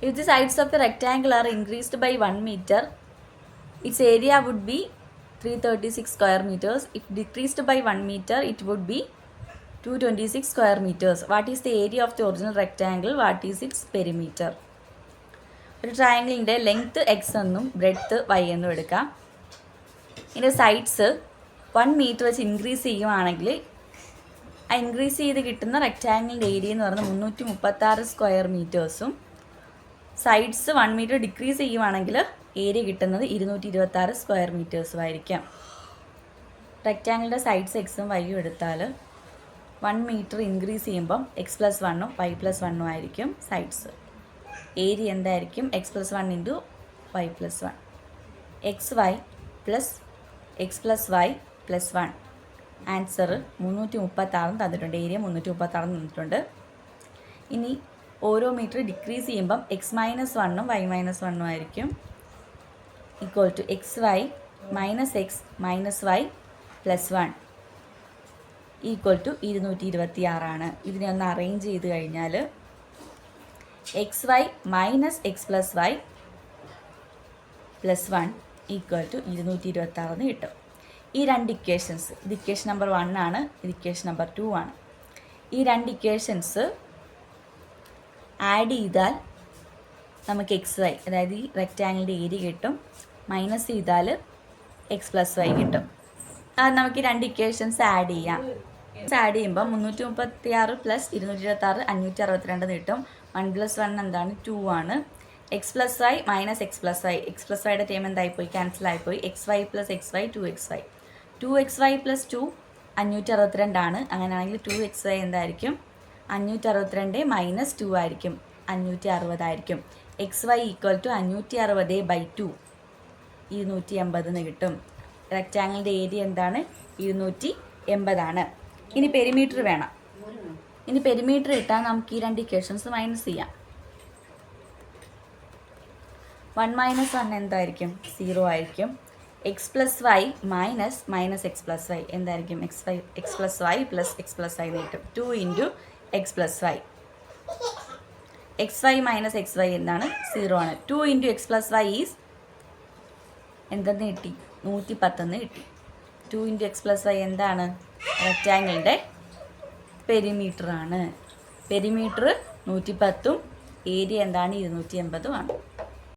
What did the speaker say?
If the sides of the rectangle are increased by 1 meter, its area would be 336 square meters. If decreased by 1 meter, it would be 226 square meters. What is the area of the original rectangle? What is its perimeter? ഒരു ട്രയാങ്കിളിൻ്റെ length X എന്നും breadth Y എന്നും എടുക്കാം. ഇതിൻ്റെ sides 1 metre വെച്ച് increase ചെയ്യുവാണെങ്കിൽ ആ increase ചെയ്ത് കിട്ടുന്ന റെക്റ്റാങ്കിളിൻ്റെ ഏരിയ എന്ന് പറയുന്നത് 336 സ്ക്വയർ മീറ്റേഴ്സും സൈഡ്സ് 1 മീറ്റർ ഡിക്രീസ് ചെയ്യുവാണെങ്കിൽ ഏരിയ കിട്ടുന്നത് 226 സ്ക്വയർ മീറ്റേഴ്സും ആയിരിക്കാം. റെക്റ്റാങ്കിളിൻ്റെ സൈഡ്സ് എക്സും വൈയും എടുത്താൽ 1 മീറ്റർ ഇൻക്രീസ് ചെയ്യുമ്പം എക്സ് പ്ലസ് 1ഉം വൈ പ്ലസ് 1ഉം ആയിരിക്കും സൈഡ്സ്. ഏരിയ എന്തായിരിക്കും? X plus 1 into y plus 1. X y plus 1 answer 336 തന്നിട്ടുണ്ട്. ഏരിയ 336 തന്നിട്ടുണ്ട്. ഇനി ഓരോ മീറ്റർ ഡിക്രീസ് ചെയ്യുമ്പം എക്സ് മൈനസ് 1ഉം വൈ മൈനസ് 1ഉം ആയിരിക്കും. Equal to x y minus x minus y plus 1 equal to 226. ഇതിനെ ഒന്ന് അറേഞ്ച് ചെയ്ത് കഴിഞ്ഞാൽ x y minus x plus y plus 1 equal to 226 കിട്ടും. ഈ രണ്ട് ഇക്വേഷൻസ്, ഇത് ഇക്വേഷൻ നമ്പർ 1 ആണ്, ഇത് ഇക്വേഷൻ നമ്പർ 2 ആണ്. ഈ രണ്ട് ഇക്വേഷൻസ് ആഡ് ചെയ്താൽ നമുക്ക് എക്സ് വൈ, അതായത് ഈ റെക്റ്റാങ്കിളിൻ്റെ ഏരിയ കിട്ടും. മൈനസ് ചെയ്താൽ എക്സ് പ്ലസ് വൈ കിട്ടും. അത് നമുക്ക് ഈ രണ്ട് ഇക്വേഷൻസ് ആഡ് ചെയ്യാം. ആഡ് ചെയ്യുമ്പോൾ 336 പ്ലസ് 226 562 കിട്ടും. 1 പ്ലസ് 1 എന്താണ്? 2 ആണ്. X plus y minus x plus y, x plus വൈയുടെ ടേം എന്തായിപ്പോയി? ക്യാൻസൽ ആയിപ്പോയി. X y plus x y 2xy, 2xy plus 2 562 ആണ്. അങ്ങനെയാണെങ്കിൽ 2xy എന്തായിരിക്കും? 562 മൈനസ് 2 ആയിരിക്കും, 560 ആയിരിക്കും. എക്സ് വൈ ഈക്വൽ ടു 560/2 280 കിട്ടും. റെക്റ്റാങ്കിളിൻ്റെ ഏരിയ എന്താണ്? 280 ആണ്. ഇനി പെരിമീറ്റർ വേണം. ഇനി പെരിമീറ്റർ ഇട്ടാൽ നമുക്ക് ഈ രണ്ട് ഇക്വേഷൻസ് മൈനസ് ചെയ്യാം. 1 മൈനസ് 1 എന്തായിരിക്കും? 0 ആയിരിക്കും. X plus y minus x plus y എന്തായിരിക്കും? X plus y plus x plus y എന്ന് കിട്ടും. 2 into x plus y. X y minus x y എന്താണ്? 0 ആണ്. 2 into x plus y is എന്തെന്ന് കിട്ടി? 110 കിട്ടി. 2 ഇൻറ്റു എക്സ് പ്ലസ് വൈ എന്താണ്? റെക്റ്റാങ്കിളിൻ്റെ perimeter ആണ്. പെരിമീറ്റർ 110ഉം ഏരിയ എന്താണ്? 280 ആണ്.